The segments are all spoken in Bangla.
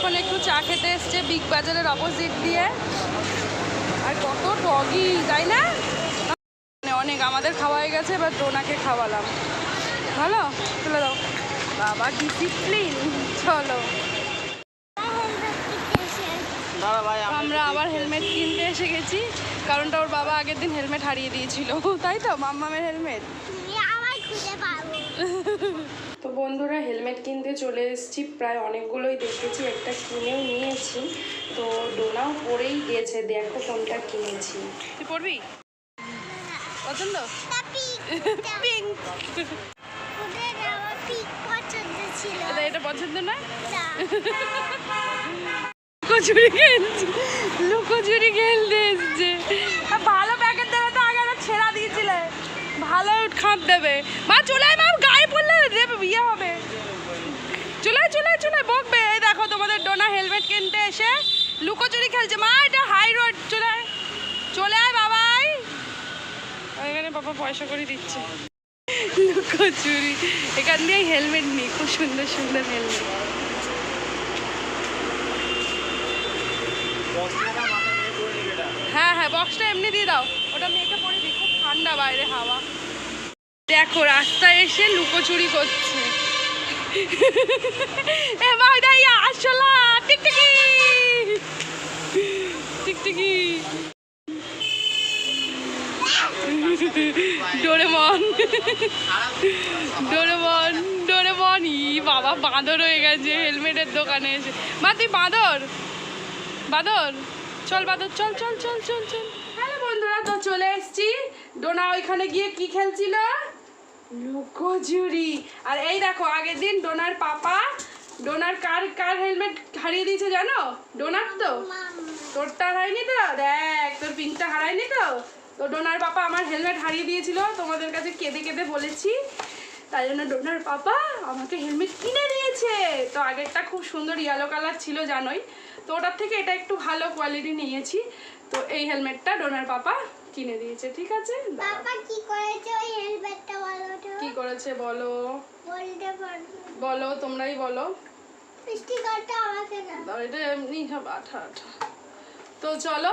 এখন একটু চা খেতে এসছে বিগ বাজারের অপোজিট দিয়ে। আর কত ডগি, তাই না? অনেক আমাদের খাওয়া হয়ে গেছে, এবার ডোনাকে খাওয়ালাম। ভালো, চলে দাও বাবা, ডিসিপ্লিন। চলো আমরা আবার হেলমেট কিনতে এসে গেছি, কারণটা ওর বাবা আগের দিন হেলমেট হারিয়ে দিয়েছিল, তাই তো মাম্মামের হেলমেট। তো বন্ধুরা হেলমেট কিনতে চলে এসেছি, প্রায় অনেকগুলোই দেখেছি, একটা কিনেও নিয়েছি। তো ডোনাও পরেই গেছে, দেখো কোনটা কিনেছি। তুই পরবি? পছন্দ? এটা পছন্দ না? লুকোচুরি খেলছে, লুকোচুরি খেলতে এসছে। ভালো প্যাকেট দেবে তো, আগে ছেঁড়া দিয়েছিলে, ভালো খাপ দেবে। মা চলে আয়, মা গায়ে পড়লে দেবে বিয়ে হবে। চলে চলে চলে বকবে। এই দেখো তোমাদের ডোনা হেলমেট কিনতে এসে লুকোচুরি খেলছে। মা এটা হাই রোড, চলে আয়, চলে আয় বাবাই। এখানে বাবা পয়সা করে দিচ্ছে। লুকোচুরি এখান দিয়ে হেলমেট নেই, খুব সুন্দর সুন্দর হেলমেট। হ্যাঁ হ্যাঁ, বক্সটা এমনি দিয়ে দাও, ওটা মেয়েকে পরে দিই, খুব ঠান্ডা বাইরে হাওয়া। দেখো রাস্তায় এসে লুকোচুরি করছে। এ ভাই দাই আসলা, টিকটিকি টিকটিকি, ডোরেমন ডোরেমন ডোরেমন। ই বাবা বাঁদর হয়ে গেছে হেলমেটের দোকানে এসে। মা তুই বাঁদর, বাঁদর চল, বাঁদর চল চল চল চল চল। হ্যালো বন্ধুরা, তো চলে এসছি। ডোনা ওইখানে গিয়ে কি খেলছিল? লুকোচুরি। আর এই দেখো আগের দিন ডোনার পাপা ডোনার কার কার হেলমেট হারিয়ে দিয়েছে জানো? ডোনার তো, তোরটা হারায়নি তো, দেখ তোর পিঙ্কটা হারায়নি তো। তো ডোনার পাপা আমার হেলমেট হারিয়ে দিয়েছিল, তোমাদের কাছে কেঁদে কেঁদে বলেছি, তাই জন্য ডোনার পাপা আমাকে হেলমেট কিনে দিয়েছে। তো আগেরটা খুব সুন্দর ইয়েলো কালার ছিল জানোই, তো ওটার থেকে এটা একটু ভালো কোয়ালিটি নিয়েছি। তো এই হেলমেটটা ডোনার পাপা কিনে দিয়েছে, ঠিক আছে? পাপা কি করেছে ওই হেলমেটটা বলো তো? কি করেছে বলো? বলতে পারবো? বলো, তোমরাই বলো। স্টিকারটা আমাকে না দাও, এটা এমনি সব আঠা আঠা। তো চলো,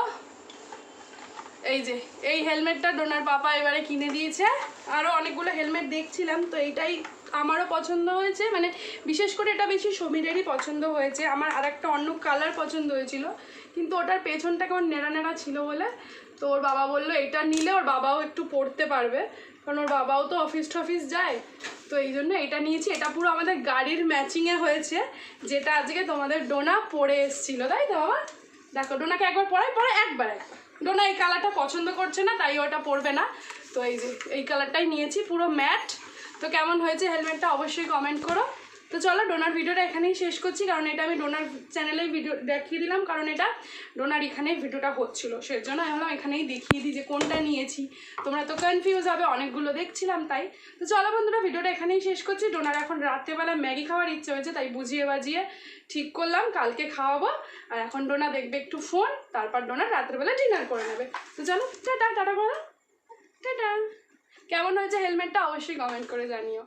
এই যে এই হেলমেটটা ডোনার পাপা এবারে কিনে দিয়েছে। আরও অনেকগুলো হেলমেট দেখছিলাম, তো এইটাই আমারও পছন্দ হয়েছে, মানে বিশেষ করে এটা বেশি সমীরেরই পছন্দ হয়েছে। আমার আর একটা অন্য কালার পছন্দ হয়েছিল, কিন্তু ওটার পেছনটা কেমন নেড়া নেড়া ছিল বলে, তো ওর বাবা বললো এটা নিলে ওর বাবাও একটু পড়তে পারবে, কারণ ওর বাবাও তো অফিস টফিস যায়। তো এই জন্য এটা নিয়েছি। এটা পুরো আমাদের গাড়ির ম্যাচিংয়ে হয়েছে, যেটা আজকে তোমাদের ডোনা পরে এসেছিলো, তাই তো বাবা? দেখো ডোনাকে একবার পরে একবার ডোনা এই কালারটা পছন্দ করছে না, তাই ওটা পরবে না। তো এই যে এই কালারটাই নিয়েছি, পুরো ম্যাট। তো কেমন হয়েছে হেলমেটটা অবশ্যই কমেন্ট করো। তো চলো ডোনার ভিডিওটা এখানেই শেষ করছি, কারণ এটা আমি ডোনার চ্যানেলেই ভিডিও দেখিয়ে দিলাম, কারণ এটা ডোনার এখানেই ভিডিওটা হচ্ছিলো, সেজন্য আমি ভাবলাম এখানেই দেখিয়ে দিই যে কোনটা নিয়েছি। তোমরা তো কনফিউজ হবে, অনেকগুলো দেখছিলাম তাই। তো চলো বন্ধুরা ভিডিওটা এখানেই শেষ করছি। ডোনার এখন রাত্রেবেলা ম্যাগি খাওয়ার ইচ্ছে হয়েছে, তাই বুঝিয়ে বাজিয়ে ঠিক করলাম কালকে খাওয়াবো। আর এখন ডোনা দেখবে একটু ফোন, তারপর ডোনার রাত্রেবেলা ডিনার করে নেবে। তো চলো টাটা, টাটা করো, টাটা। কেমন হয়েছে হেলমেটটা অবশ্যই কমেন্ট করে জানিও।